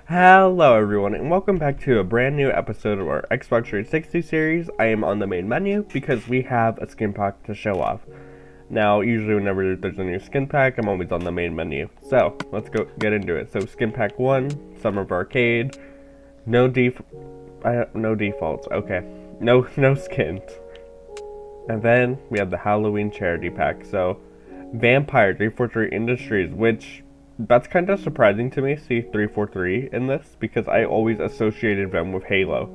Hello everyone, and welcome back to a brand new episode of our Xbox 360 series. I am on the main menu because we have a skin pack to show off. Now, usually whenever there's a new skin pack, I'm always on the main menu. So, let's go get into it. So, skin pack 1, Summer of Arcade, no defaults, okay. No skins. And then, we have the Halloween charity pack. So, Vampire 343 Industries, which that's kind of surprising to me, see 343 in this, because I always associated them with Halo.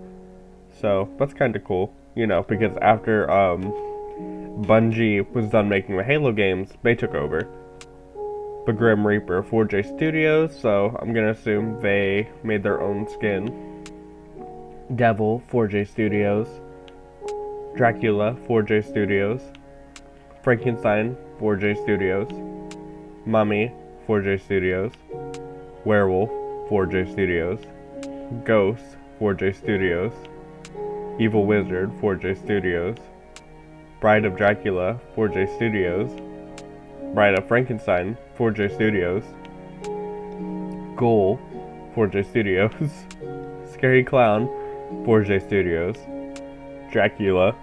So, that's kind of cool, because after Bungie was done making the Halo games, they took over. The Grim Reaper 4J Studios, so I'm gonna assume they made their own skin. Devil 4J Studios. Dracula 4J Studios. Frankenstein 4J Studios. Mummy 4J Studios, Werewolf, 4J Studios, Ghost, 4J Studios, Evil Wizard, 4J Studios, Bride of Dracula, 4J Studios, Bride of Frankenstein, 4J Studios, Ghoul, 4J Studios, Scary Clown, 4J Studios, Dracula,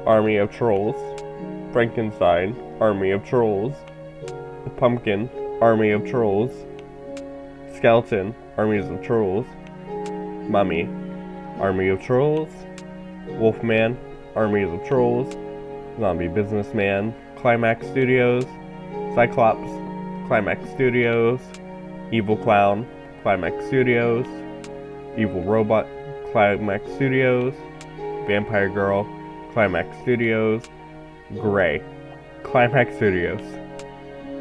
Army of Trolls, Frankenstein, Army of Trolls, Pumpkin, Army of Trolls, Skeleton, Armies of Trolls, Mummy, Army of Trolls, Wolfman, Armies of Trolls, Zombie Businessman, Climax Studios, Cyclops, Climax Studios, Evil Clown, Climax Studios, Evil Robot, Climax Studios, Vampire Girl, Climax Studios, Gray, Climax Studios,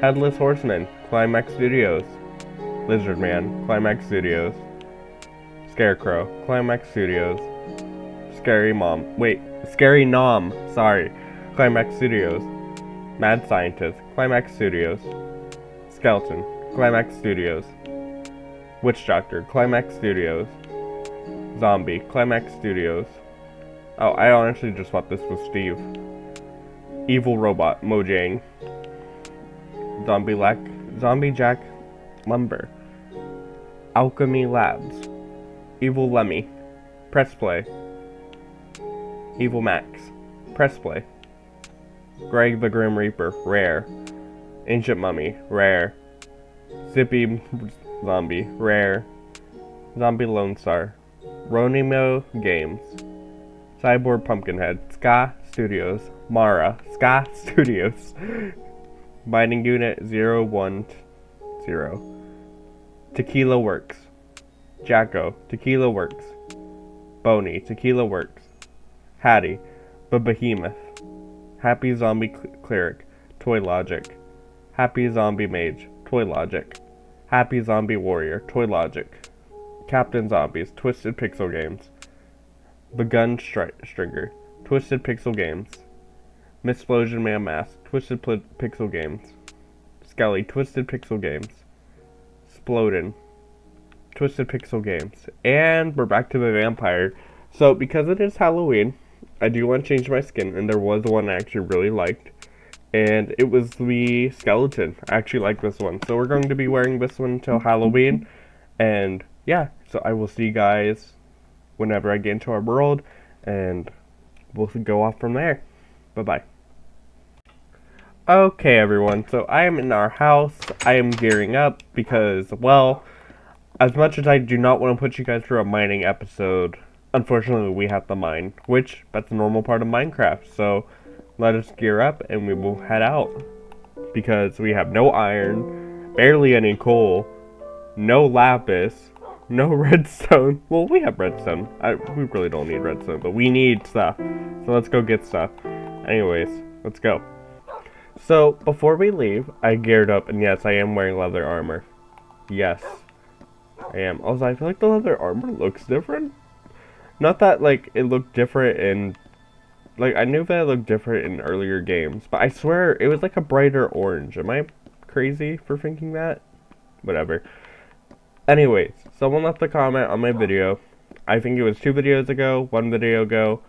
Headless Horseman, Climax Studios, Lizard Man, Climax Studios, Scarecrow, Climax Studios, Scary Nom, Climax Studios, Mad Scientist, Climax Studios, Skeleton, Climax Studios, Witch Doctor, Climax Studios, Zombie, Climax Studios. Oh, I honestly just thought this was Steve. Evil Robot, Mojang. Zombie Jack Lumber, Alchemy Labs, Evil Lemmy, Press Play, Evil Max, Press Play, Greg the Grim Reaper, Rare, Ancient Mummy, Rare, Zippy Zombie, Rare, Zombie Lone Star, Ronimo Games, Cyborg Pumpkinhead, Ska Studios, Mara, Ska Studios, Mining Unit 010, Tequila Works, Jacko, Tequila Works, Boney, Tequila Works, Hattie, Behemoth, Happy Zombie Cleric, Toy Logic, Happy Zombie Mage, Toy Logic, Happy Zombie Warrior, Toy Logic, Captain Zombies, Twisted Pixel Games, Begun Stringer, Twisted Pixel Games, Missplosion Man Mask, Twisted Pixel Games, Skelly, Twisted Pixel Games, Splodin, Twisted Pixel Games, and we're back to the vampire. So, because it is Halloween, I do want to change my skin, and there was one I actually really liked, and it was the skeleton. I actually like this one, so we're going to be wearing this one until Halloween, and yeah, so I will see you guys whenever I get into our world, and we'll go off from there. Bye-bye. Okay, everyone, so I am in our house. I am gearing up because, well, as much as I do not want to put you guys through a mining episode, unfortunately we have to mine, which, that's a normal part of Minecraft, so let us gear up and we will head out. Because we have no iron, barely any coal, no lapis, no redstone. Well, we have redstone. We really don't need redstone, but we need stuff. So let's go get stuff. Anyways, let's go. So, before we leave, I geared up, and yes, I am wearing leather armor. Yes, I am. Also, I feel like the leather armor looks different. Not that, like, it looked different in... Like, I knew that it looked different in earlier games, but I swear it was like a brighter orange. Am I crazy for thinking that? Whatever. Anyways, someone left a comment on my video. I think it was 2 videos ago, 1 video ago.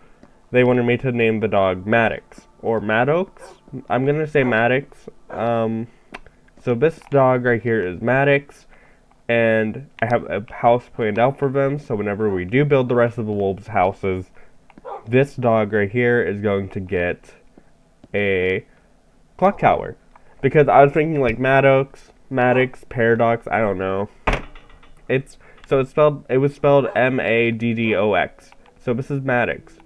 They wanted me to name the dog Maddox, or Maddox. I'm gonna say Maddox. So this dog right here is Maddox. And I have a house planned out for them, so whenever we do build the rest of the wolves' houses, this dog right here is going to get a clock tower. Because I was thinking like Maddox, Paradox, I don't know. It was spelled Maddox. So this is Maddox.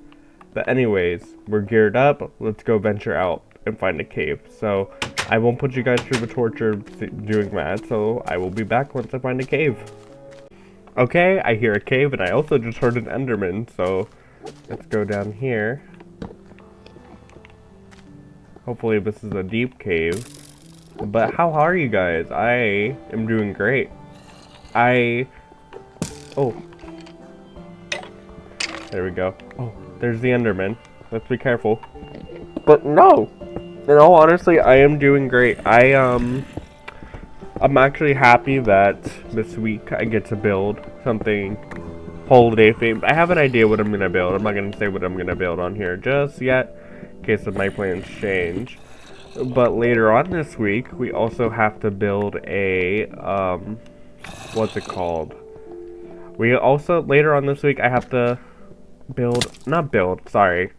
But anyways, we're geared up. Let's go venture out and find a cave. So I won't put you guys through the torture of doing that. So I will be back once I find a cave. Okay, I hear a cave, and I also just heard an Enderman. So let's go down here. Hopefully this is a deep cave. But how are you guys? I am doing great. Oh. There we go. Oh, there's the Enderman. Let's be careful. But no! In all honesty, I am doing great. I'm actually happy that this week I get to build something holiday themed. I have an idea what I'm gonna build. I'm not gonna say what I'm gonna build on here just yet, in case of my plans change. But later on this week, we also have to build a, what's it called? We also, later on this week, I have to sorry.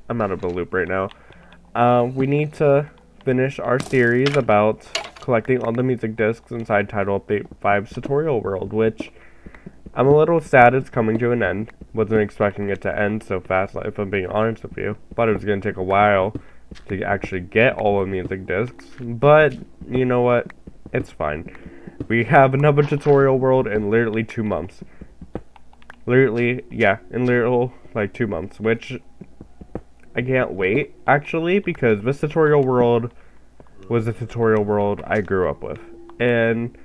I'm out of the loop right now. We need to finish our series about collecting all the music discs inside Title Update 5's tutorial world, which I'm a little sad it's coming to an end. Wasn't expecting it to end so fast, if I'm being honest with you. Thought it was going to take a while to actually get all the music discs, but you know what? It's fine. We have another tutorial world in literally 2 months. In like 2 months, which I can't wait, actually, because this tutorial world was a tutorial world I grew up with. And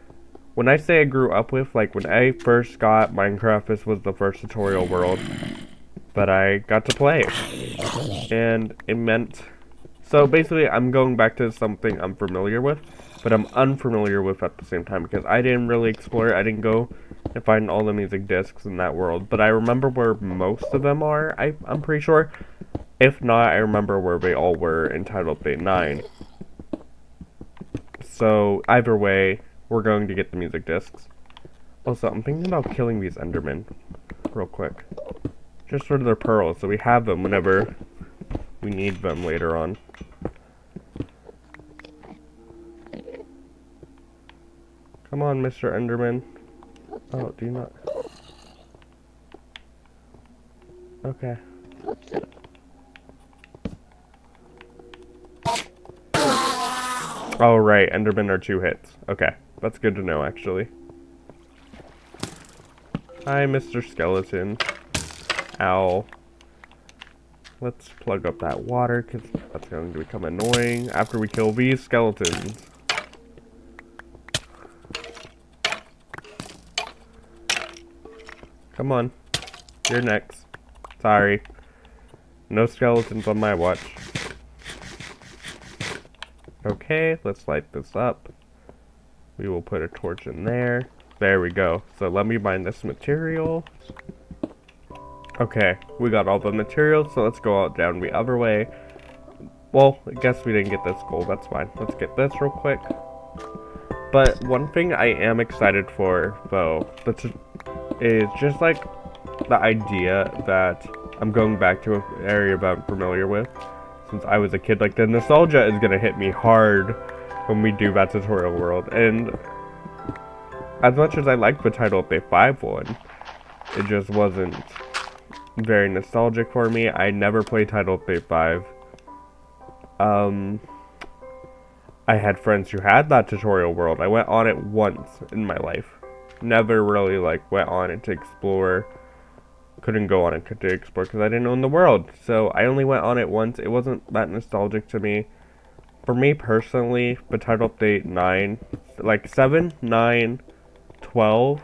when I say I grew up with, like when I first got Minecraft, this was the first tutorial world that I got to play. And it meant... So basically, I'm going back to something I'm familiar with, but I'm unfamiliar with at the same time, because I didn't really explore it. I didn't go and find all the music discs in that world, but I remember where most of them are, I'm pretty sure. If not, I remember where they all were in Title Update 9. So, either way, we're going to get the music discs. Also, I'm thinking about killing these Endermen real quick. Just for their pearls, so we have them whenever we need them later on. Come on, Mr. Enderman. Oh, do you not? Okay. Oh, right. Endermen are 2 hits. Okay. That's good to know, actually. Hi, Mr. Skeleton. Ow. Let's plug up that water, because that's going to become annoying after we kill these skeletons. Come on. You're next. Sorry. No skeletons on my watch. Okay, let's light this up. We will put a torch in there. There we go. So let me mine this material. Okay, we got all the materials, so let's go out down the other way. Well, I guess we didn't get this gold, that's fine. Let's get this real quick. But one thing I am excited for, though, is just like the idea that I'm going back to an area that I'm familiar with. Since I was a kid, like the nostalgia is gonna hit me hard when we do that tutorial world. And as much as I liked the Title Update 5 one, it just wasn't very nostalgic for me. I never played Title Update 5. I had friends who had that tutorial world. I went on it once in my life. Never really like went on it to explore. Couldn't go on it to explore because I didn't own the world. So I only went on it once. It wasn't that nostalgic to me. For me personally, the Title Update 9, like 7, 9, 12,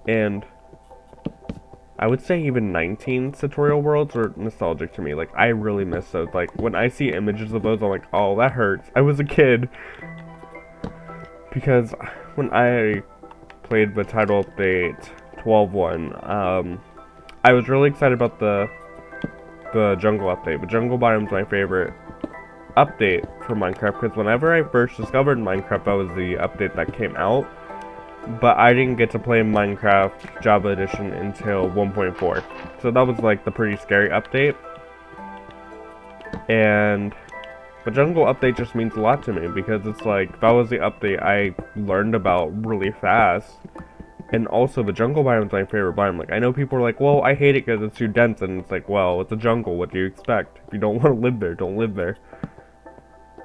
and I would say even 19 tutorial worlds are nostalgic to me. Like, I really miss those. Like, when I see images of those, I'm like, oh, that hurts. I was a kid. Because when I played the Title Update 12 one, I was really excited about the jungle update. The jungle biome is my favorite update for Minecraft, because whenever I first discovered Minecraft, that was the update that came out. but I didn't get to play Minecraft Java Edition until 1.4. So that was like the pretty scary update. And the jungle update just means a lot to me because it's like, that was the update I learned about really fast. And also, the jungle biome is my favorite biome. Like, I know people are like, well, I hate it because it's too dense. And it's like, well, it's a jungle. What do you expect? If you don't want to live there, don't live there.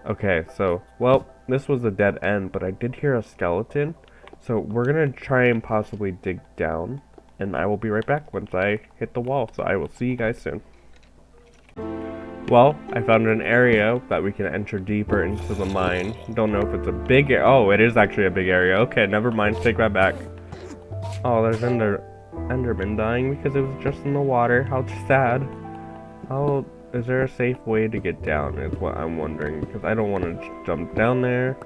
Okay, so, well, this was a dead end, but I did hear a skeleton. So, we're going to try and possibly dig down. And I will be right back once I hit the wall. So, I will see you guys soon. Well, I found an area that we can enter deeper into the mine. Don't know if it's a big area. Oh, it is actually a big area. Okay, never mind. Take that back. Oh, there's Enderman dying because it was just in the water. How sad. How is there a safe way to get down is what I'm wondering, because I don't want to jump down there.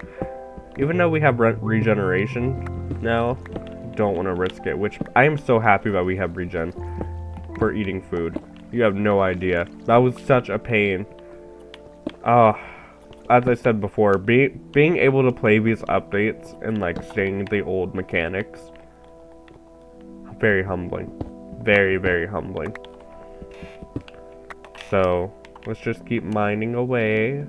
Even though we have regeneration now, don't want to risk it, which I am so happy that we have regen for eating food. You have no idea. That was such a pain. As I said before, being able to play these updates and like staying the old mechanics, very humbling. Very, very humbling. So, let's just keep mining away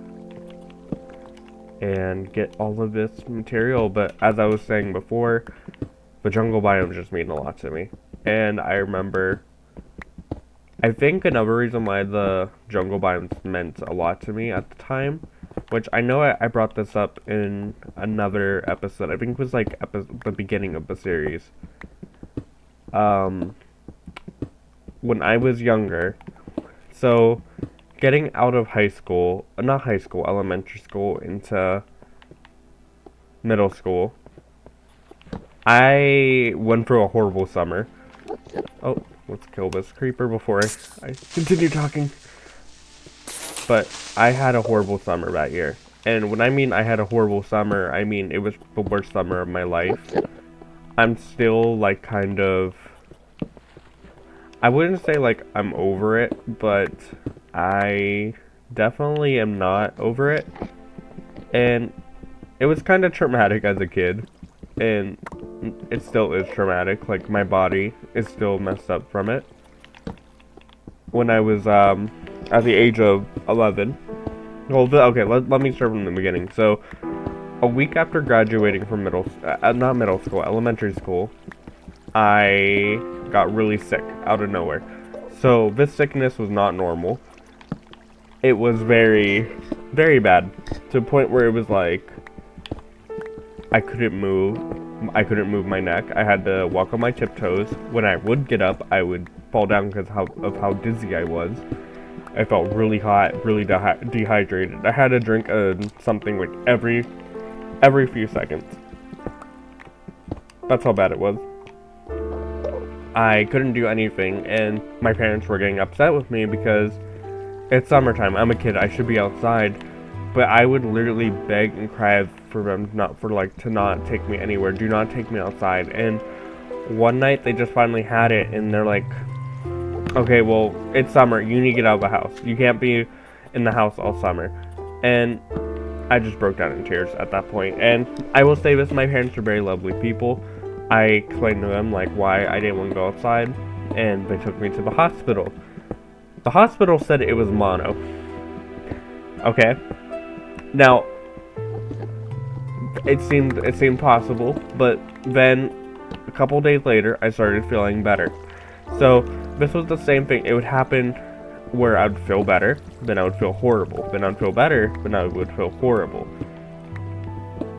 and get all of this material. But as I was saying before, the jungle biome just mean a lot to me. And I remember, I think another reason why the jungle biomes meant a lot to me at the time, which I know I brought this up in another episode, I think it was like the beginning of the series. When I was younger, so getting out of elementary school into middle school, I went through a horrible summer. Oh, let's kill this creeper before I continue talking. But I had a horrible summer that year. And when I mean I had a horrible summer, I mean it was the worst summer of my life. I'm still like kind of, I wouldn't say like I'm over it, but I definitely am not over it. And it was kind of traumatic as a kid, and it still is traumatic. Like, my body is still messed up from it. When I was at the age of 11, well, okay, let me start from the beginning. So a week after graduating from elementary school, I got really sick out of nowhere. So this sickness was not normal. It was very, very bad, to the point where it was like I couldn't move my neck. I had to walk on my tiptoes. When I would get up, I would fall down because of how dizzy I was. I felt really hot, really dehydrated. I had to drink something like every few seconds. That's how bad it was. I couldn't do anything, and my parents were getting upset with me because it's summertime. I'm a kid. I should be outside. But I would literally beg and cry for them to not take me anywhere. Do not take me outside. And one night they just finally had it, and they're like, okay, well, it's summer. You need to get out of the house. You can't be in the house all summer. And I just broke down in tears at that point. And I will say this, my parents are very lovely people. I explained to them like why I didn't want to go outside, and they took me to the hospital. The hospital said it was mono. Okay. Now, it seemed possible, but then a couple days later, I started feeling better. So this was the same thing. It would happen where I would feel better, then I would feel horrible, then I would feel better, then I would feel horrible.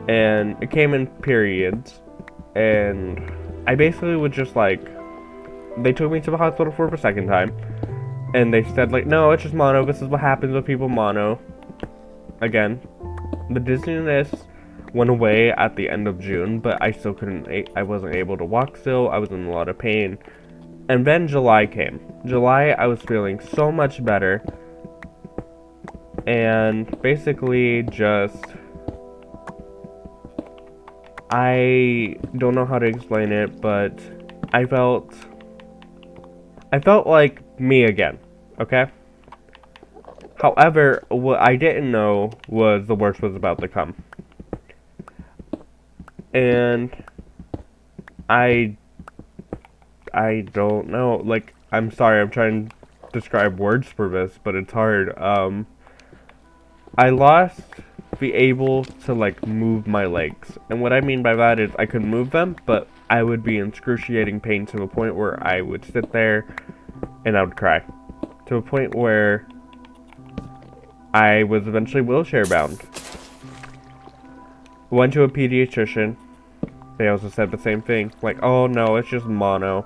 And it came in periods, and I basically would just like, they took me to the hospital for the second time, and they said like, no, it's just mono, this is what happens with people mono. Again, the dizziness went away at the end of June, but I still I wasn't able to walk still, I was in a lot of pain. And then July came. July, I was feeling so much better, and basically just, I don't know how to explain it, but I felt like me again, okay? However, what I didn't know was the worst was about to come. And I I don't know. Like, I'm sorry, I'm trying to describe words for this, but it's hard. I lost the able to like move my legs. And what I mean by that is I could move them, but I would be in excruciating pain to the point where I would sit there and I would cry. To a point where I was eventually wheelchair bound. Went to a pediatrician. They also said the same thing. Like, oh no, it's just mono.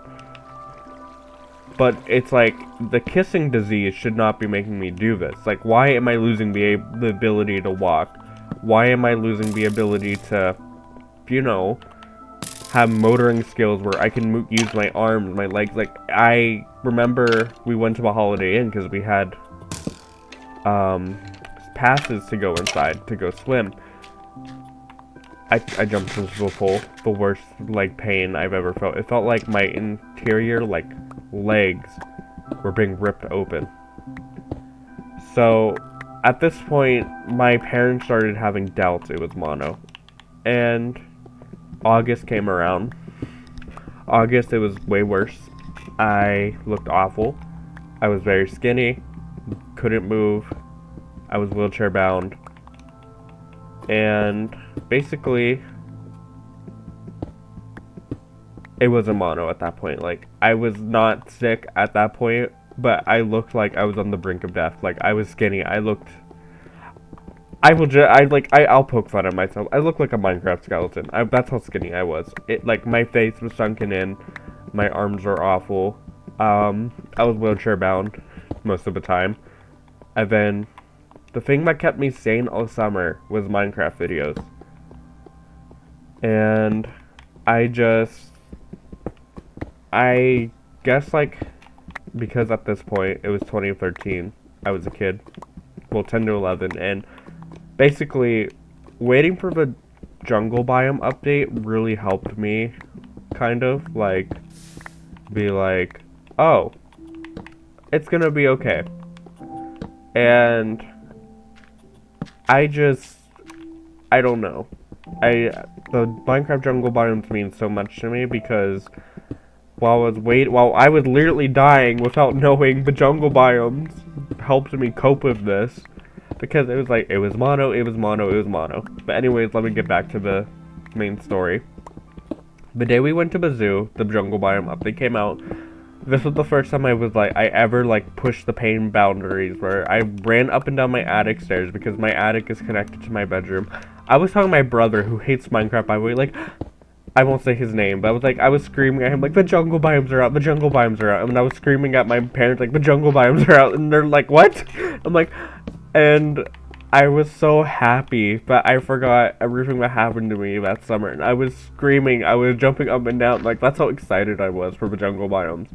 But it's like, the kissing disease should not be making me do this. Like, why am I losing the ability to walk? Why am I losing the ability to, you know, have motoring skills where I can use my arms, my legs? Like, I remember we went to a Holiday Inn because we had passes to go inside to go swim. I jumped into the pool. The worst, like, pain I've ever felt. It felt like my interior, like, legs were being ripped open. So, at this point, my parents started having doubts it was mono. And August came around. August, it was way worse. I looked awful. I was very skinny. Couldn't move. I was wheelchair bound. And basically, it was a mono at that point. Like, I was not sick at that point, but I looked like I was on the brink of death. Like, I was skinny. I'll poke fun at myself. I looked like a Minecraft skeleton. That's how skinny I was. Like, my face was sunken in. My arms were awful. I was wheelchair bound most of the time. And then, the thing that kept me sane all summer was Minecraft videos. And I guess, like, because at this point, it was 2013, I was a kid, well, 10 to 11, and basically, waiting for the jungle biome update really helped me, kind of, like, be like, oh, it's gonna be okay. And I don't know. The Minecraft jungle biomes mean so much to me because while I was literally dying without knowing, the jungle biomes helped me cope with this because it was like, it was mono. But anyways, let me get back to the main story. The day we went to the zoo, the jungle biome update came out. This was the first time I ever pushed the pain boundaries where I ran up and down my attic stairs because my attic is connected to my bedroom. I was telling my brother, who hates Minecraft by the way, like, I won't say his name, but I was screaming at him, like, the jungle biomes are out, the jungle biomes are out. And I was screaming at my parents, like, the jungle biomes are out. And they're like, what? I'm like, and I was so happy, but I forgot everything that happened to me that summer. And I was screaming, I was jumping up and down, like, that's how excited I was for the jungle biomes.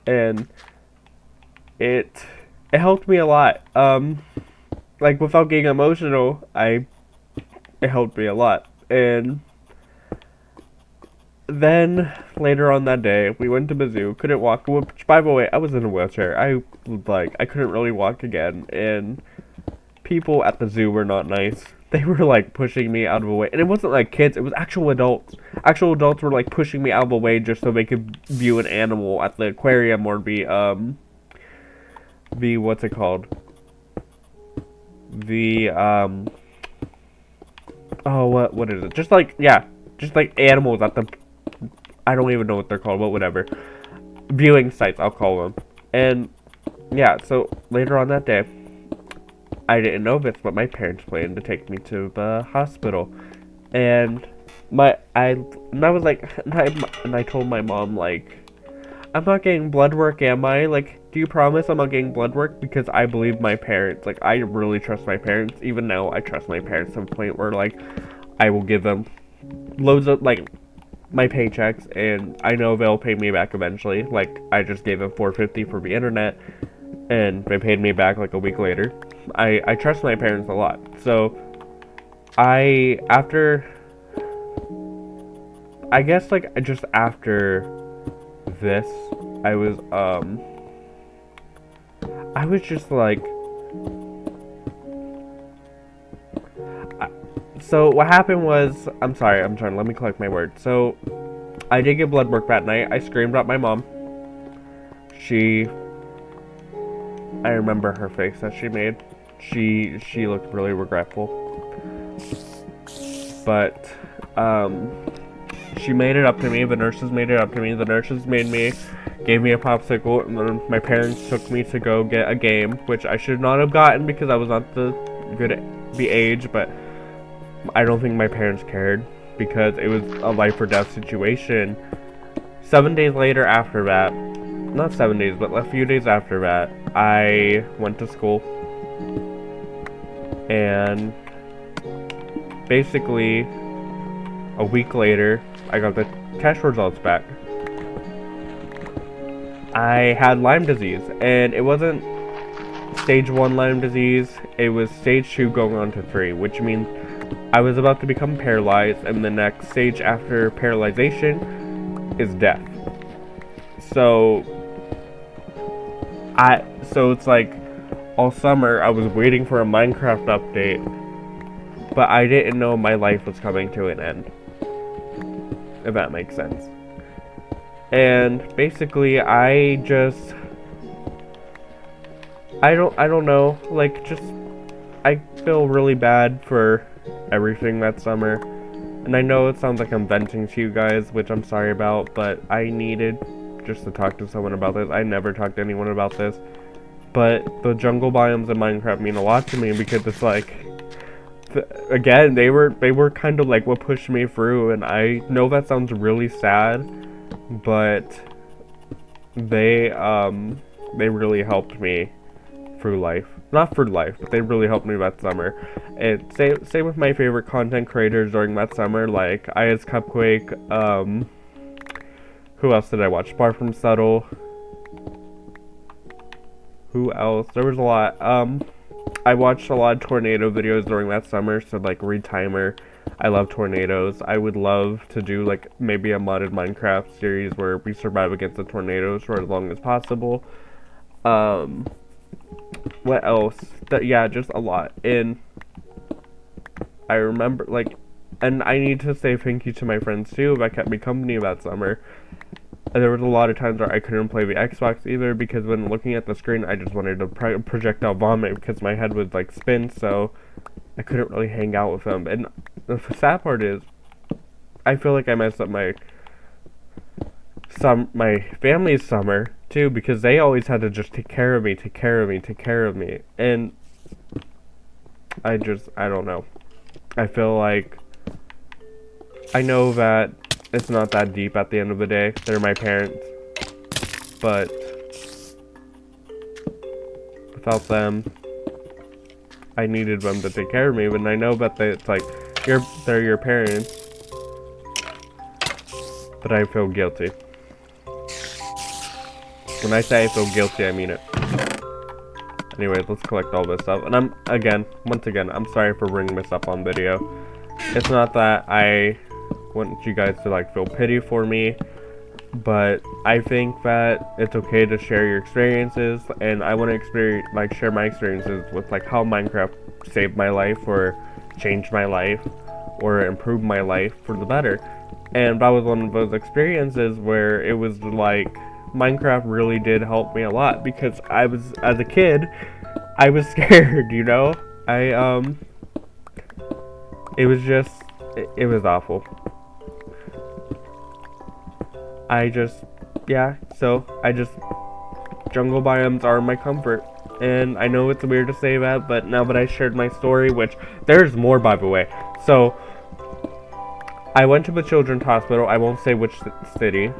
And it helped me a lot. Like, without getting emotional, it helped me a lot. And then, later on that day, we went to the zoo, couldn't walk, which, by the way, I was in a wheelchair. I couldn't really walk again, and people at the zoo were not nice. They were, like, pushing me out of the way, and it wasn't, like, kids, it was actual adults. Actual adults were, like, pushing me out of the way just so they could view an animal at the aquarium or what's it called? What is it? Just like animals at the, I don't even know what they're called, but whatever. Viewing sites, I'll call them. And, yeah, so later on that day, I didn't know this, but my parents planned to take me to the hospital. And I told my mom, like, I'm not getting blood work, am I? Like, do you promise I'm not getting blood work? Because I believe my parents. Like, I really trust my parents. Even now, I trust my parents to the point where, like, I will give them loads of, like, my paychecks, and I know they'll pay me back eventually. Like, I just gave them $450 for the internet, and they paid me back, like, a week later. I trust my parents a lot. So, I guess, like, just after this, I was just like, so what happened was, let me collect my words. So, I did get blood work that night. I screamed at my mom. I remember her face that she made. She looked really regretful. But, she made it up to me. The nurses made it up to me. The nurses gave me a popsicle, and then my parents took me to go get a game, which I should not have gotten because I was not the age, but I don't think my parents cared because it was a life or death situation. 7 days later after that, not 7 days, but a few days after that, I went to school, and basically a week later, I got the test results back. I had Lyme disease, and it wasn't stage 1 Lyme disease, it was stage 2 going on to 3, which means I was about to become paralyzed, and the next stage after paralyzation is death. So it's like all summer I was waiting for a Minecraft update, but I didn't know my life was coming to an end, if that makes sense. And basically I don't know, like, just I feel really bad for everything that summer. And I know it sounds like I'm venting to you guys, which I'm sorry about, but I needed just to talk to someone about this. I never talked to anyone about this. But the jungle biomes in Minecraft mean a lot to me because it's like, again, they were kind of like what pushed me through, and I know that sounds really sad, but they really helped me through life. Not through life, but they really helped me that summer. And same with my favorite content creators during that summer, like IS Cupquake, who else did I watch? Far From Subtle. Who else? There was a lot. I watched a lot of tornado videos during that summer, so like Retimer. I love tornadoes. I would love to do like maybe a modded Minecraft series where we survive against the tornadoes for as long as possible. What else? Yeah, just a lot. And I remember, like, and I need to say thank you to my friends too that kept me company that summer. And there was a lot of times where I couldn't play the Xbox either because when looking at the screen I just wanted to projectile vomit because my head would like spin, so I couldn't really hang out with them. And the sad part is I feel like I messed up my family's summer too, because they always had to just take care of me, and I don't know. I feel like I know that it's not that deep at the end of the day. They're my parents, but without them, I needed them to take care of me. But I know that it's like they're your parents, but I feel guilty. When I say I feel guilty, I mean it. Anyways, let's collect all this stuff. And once again, I'm sorry for bringing this up on video. It's not that I want you guys to like feel pity for me, but I think that it's okay to share your experiences, and I want to share my experiences with like how Minecraft saved my life or changed my life or improved my life for the better. And that was one of those experiences where it was like Minecraft really did help me a lot, because as a kid, I was scared, you know? It was awful. Jungle biomes are my comfort. And I know it's weird to say that, but now that I shared my story, which there's more, by the way. So I went to the children's hospital. I won't say which state,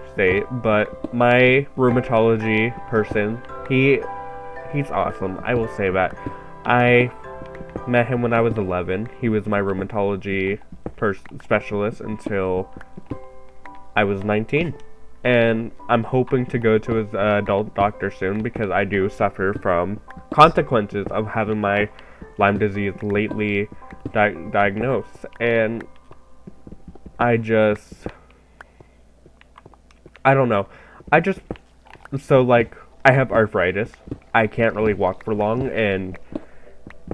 but my rheumatology person, he's awesome. I will say that. I met him when I was 11. He was my rheumatology specialist until I was 19. And I'm hoping to go to his adult doctor soon, because I do suffer from consequences of having my Lyme disease lately diagnosed. And I don't know. So like, I have arthritis. I can't really walk for long, and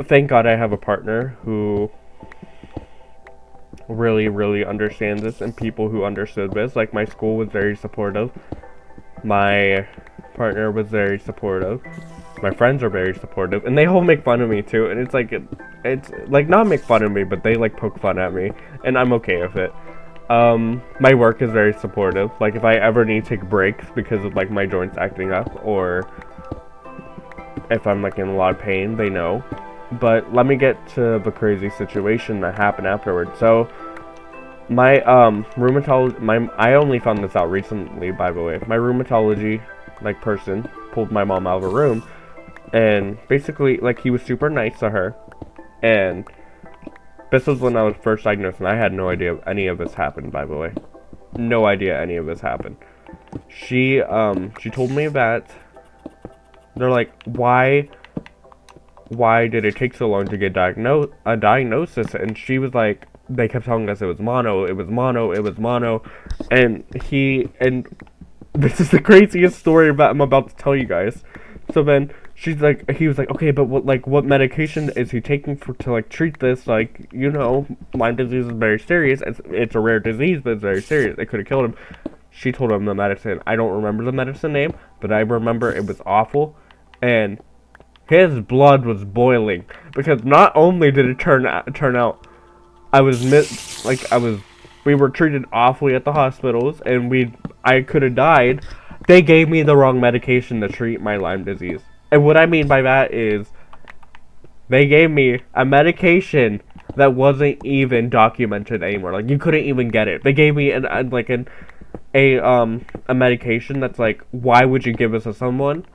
thank God I have a partner who really, really understand this, and people who understood this. Like, my school was very supportive. My partner was very supportive. My friends are very supportive, and they all make fun of me too. And it's like not make fun of me, but they like poke fun at me, and I'm okay with it. My work is very supportive. Like, if I ever need to take breaks because of like my joints acting up, or if I'm like in a lot of pain, they know. But let me get to the crazy situation that happened afterwards. So my rheumatology, I only found this out recently, by the way. My rheumatology like person pulled my mom out of a room, and basically like he was super nice to her, and this was when I was first diagnosed, and I had no idea any of this happened, by the way. No idea any of this happened. She told me that they're like, why did it take so long to get a diagnosis? And she was like, they kept telling us it was mono, and this is the craziest story I'm about to tell you guys. So then he was like, okay, but what medication is he taking to like treat this? Like, you know, Lyme disease is very serious. It's a rare disease, but it's very serious. It could have killed him. She told him the medicine. I don't remember the medicine name, but I remember it was awful, and his blood was boiling, because not only did it turn out we were treated awfully at the hospitals, and I could have died. They gave me the wrong medication to treat my Lyme disease. And what I mean by that is they gave me a medication that wasn't even documented anymore. Like, you couldn't even get it. They gave me a medication that's like, why would you give this to someone?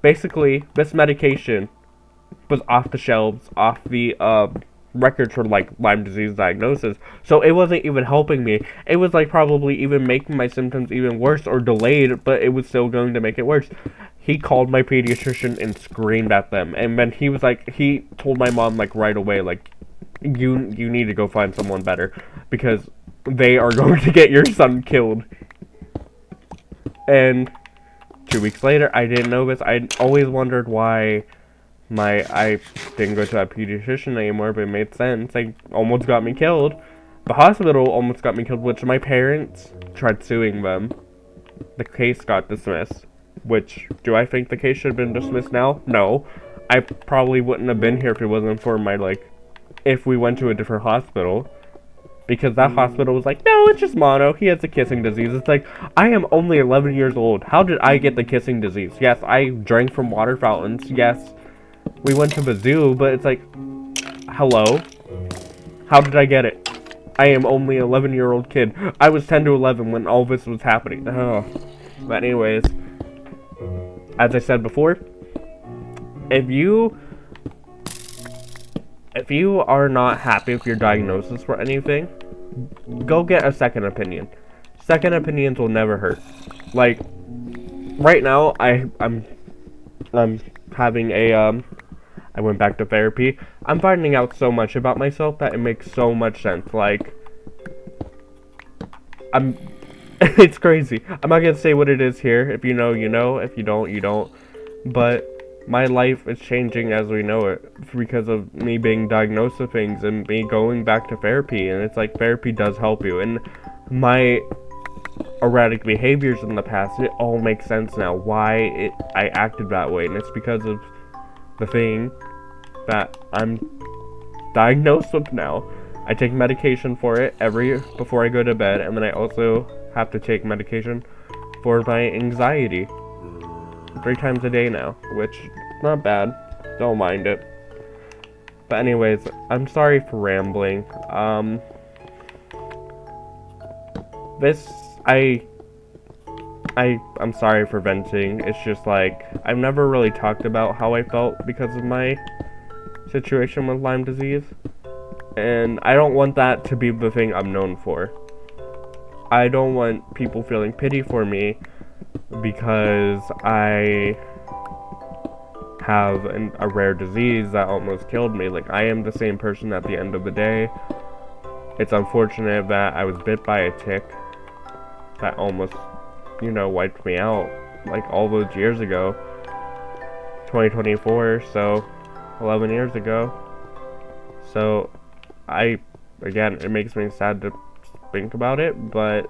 Basically, this medication was off the shelves, off the records for like Lyme disease diagnosis, so it wasn't even helping me. It was like probably even making my symptoms even worse, or delayed, but it was still going to make it worse. He called my pediatrician and screamed at them, and then he told my mom like right away, like, you need to go find someone better, because they are going to get your son killed. And 2 weeks later, I didn't know this. I always wondered why I didn't go to that pediatrician anymore, but it made sense. They almost got me killed. The hospital almost got me killed, which my parents tried suing them. The case got dismissed, which, do I think the case should have been dismissed now? No. I probably wouldn't have been here if it wasn't for if we went to a different hospital. Because that hospital was like, no, it's just mono. He has a kissing disease. It's like, I am only 11 years old. How did I get the kissing disease? Yes, I drank from water fountains. Yes, we went to the zoo, but it's like, hello? How did I get it? I am only an 11-year-old kid. I was 10 to 11 when all this was happening. Oh. But anyways, as I said before, if you are not happy with your diagnosis for anything, go get a second opinion. Second opinions will never hurt. Like, right now, I'm having I went back to therapy. I'm finding out so much about myself that it makes so much sense. Like, it's crazy. I'm not gonna say what it is here. If you know, you know. If you don't, you don't. But my life is changing as we know it, because of me being diagnosed with things and me going back to therapy. And it's like, therapy does help you. And my erratic behaviors in the past, it all makes sense now why I acted that way. And it's because of the thing that I'm diagnosed with now. I take medication for it before I go to bed, and then I also have to take medication for my anxiety 3 times a day now, which is not bad. Don't mind it. But anyways, I'm sorry for rambling. I'm sorry for venting. It's just like, I've never really talked about how I felt because of my situation with Lyme disease, and I don't want that to be the thing I'm known for. I don't want people feeling pity for me because I have a rare disease that almost killed me. Like, I am the same person at the end of the day. It's unfortunate that I was bit by a tick that almost, wiped me out, like, all those years ago. 2024, so 11 years ago. So again, it makes me sad to think about it, but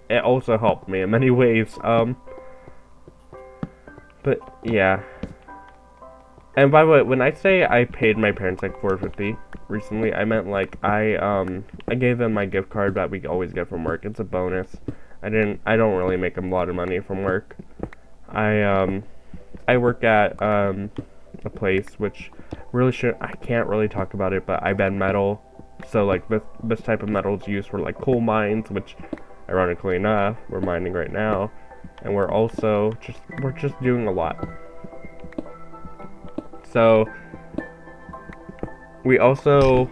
it also helped me in many ways. But yeah. And by the way, when I say I paid my parents like $4.50 recently, I meant like I gave them my gift card that we always get from work. It's a bonus. I don't really make a lot of money from work. I work at a place which I can't really talk about it, but I bend metal. So like this type of metal is used for like coal mines, which ironically enough, we're mining right now, and we're just doing a lot. So we also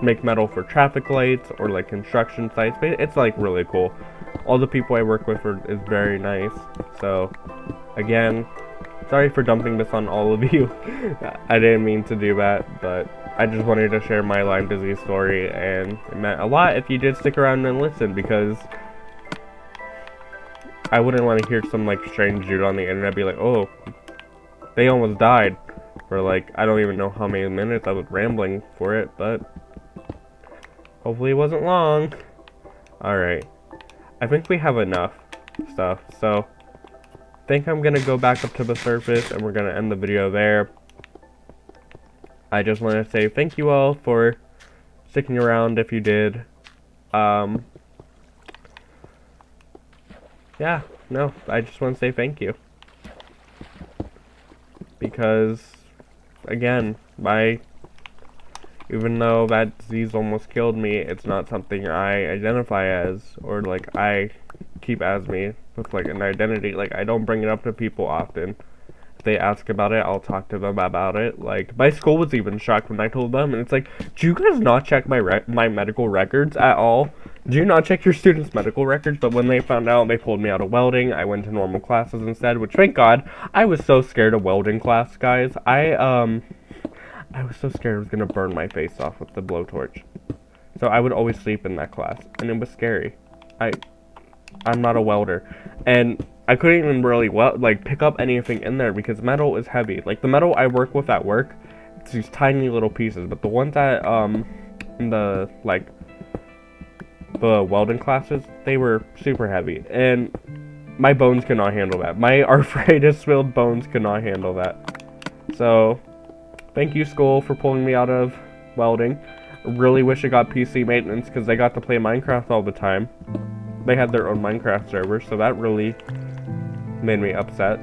make metal for traffic lights or like construction sites. But it's like really cool. All the people I work with is very nice. So again, sorry for dumping this on all of you. I didn't mean to do that, but I just wanted to share my Lyme disease story, and it meant a lot if you did stick around and listen, because I wouldn't want to hear some like strange dude on the internet be like, oh, they almost died, for like I don't even know how many minutes I was rambling for it, but hopefully it wasn't long. Alright, I think we have enough stuff, so I think I'm gonna go back up to the surface and we're gonna end the video there. I just want to say thank you all for sticking around if you did. Yeah, no, I just want to say thank you. Because, again, even though that disease almost killed me, it's not something I identify as, or like I keep as me with like an identity. Like, I don't bring it up to people often. If they ask about it, I'll talk to them about it. Like, my school was even shocked when I told them, and it's like, do you guys not check my medical records at all? Do you not check your students' medical records? But when they found out, they pulled me out of welding. I went to normal classes instead, which, thank God, I was so scared of welding class, guys. I was so scared I was gonna burn my face off with the blowtorch. So I would always sleep in that class, and it was scary. I'm not a welder, and I couldn't even really pick up anything in there because metal is heavy. Like, the metal I work with at work, it's these tiny little pieces, but the ones that in the welding classes, they were super heavy, and my bones could not handle that. My arthritis-filled bones could not handle that. So thank you, school, for pulling me out of welding. I really wish I got PC maintenance because they got to play Minecraft all the time. They had their own Minecraft server, so that really made me upset.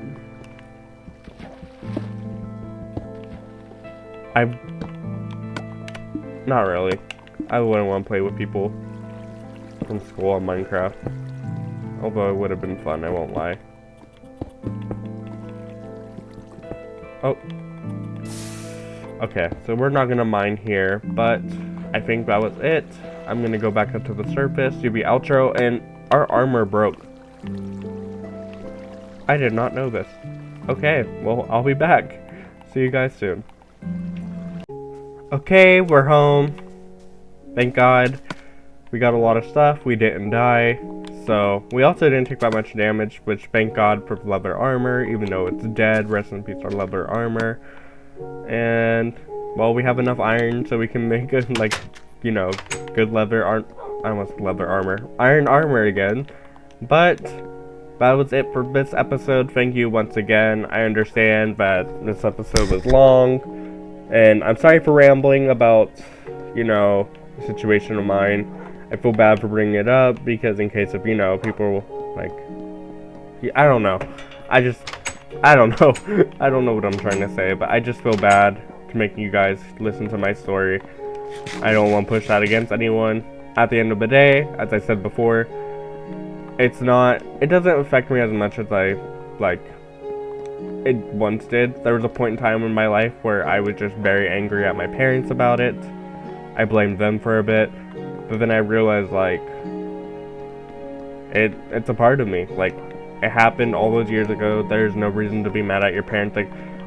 Not really. I wouldn't want to play with people from school on Minecraft. Although it would have been fun, I won't lie. Oh. Okay, so we're not gonna mine here, but I think that was it. I'm gonna go back up to the surface, do the outro, and our armor broke. I did not know this. Okay, well, I'll be back. See you guys soon. Okay, we're home. Thank God. We got a lot of stuff. We didn't die. So, we also didn't take that much damage, which thank God for leather armor, even though it's dead. Rest in peace, our leather armor. And, well, we have enough iron so we can make good leather I almost said leather armor. Iron armor again. But that was it for this episode. Thank you once again. I understand that this episode was long, and I'm sorry for rambling about, the situation of mine. I feel bad for bringing it up because in case of, people I don't know. I don't know. I don't know what I'm trying to say, but I just feel bad to make you guys listen to my story. I don't want to push that against anyone. At the end of the day, as I said before, it doesn't affect me as much as it once did. There was a point in time in my life where I was just very angry at my parents about it. I blamed them for a bit, but then I realized, it's a part of me. It happened all those years ago. There's no reason to be mad at your parents.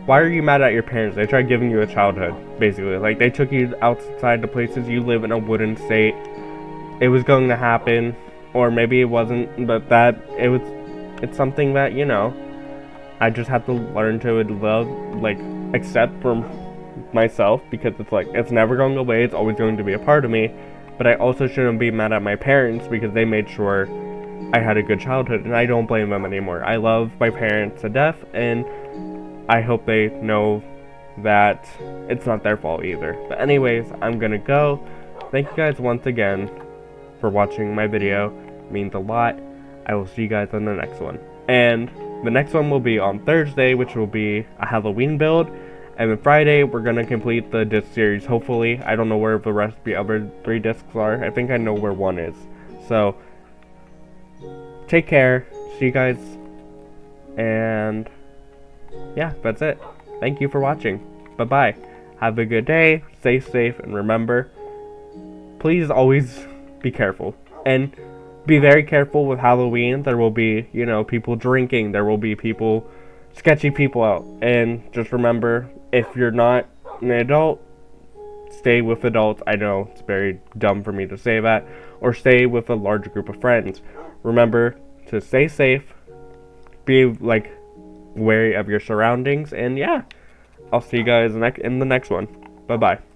Why are you mad at your parents? They tried giving you a childhood, basically. They took you outside the places you live in a wooden state. It was going to happen, or maybe it wasn't, but it's something that, I just have to learn to love, accept from myself, because it's like, it's never going away, it's always going to be a part of me. But I also shouldn't be mad at my parents because they made sure I had a good childhood, and I don't blame them anymore. I love my parents to death, and I hope they know that it's not their fault either. But anyways, I'm gonna go. Thank you guys once again for watching my video. It means a lot. I will see you guys on the next one. And the next one will be on Thursday, which will be a Halloween build. And then Friday, we're going to complete the disc series, hopefully. I don't know where the rest of the other 3 discs are. I think I know where one is. So, take care. See you guys. And, yeah, that's it. Thank you for watching. Bye-bye. Have a good day. Stay safe. And remember, please always be careful. And be very careful with Halloween. There will be, you know, people drinking. There will be people, sketchy people out. And just remember, if you're not an adult, stay with adults. I know it's very dumb for me to say that. Or stay with a large group of friends. Remember to stay safe. Be, like, wary of your surroundings. And yeah, I'll see you guys in the next one. Bye-bye.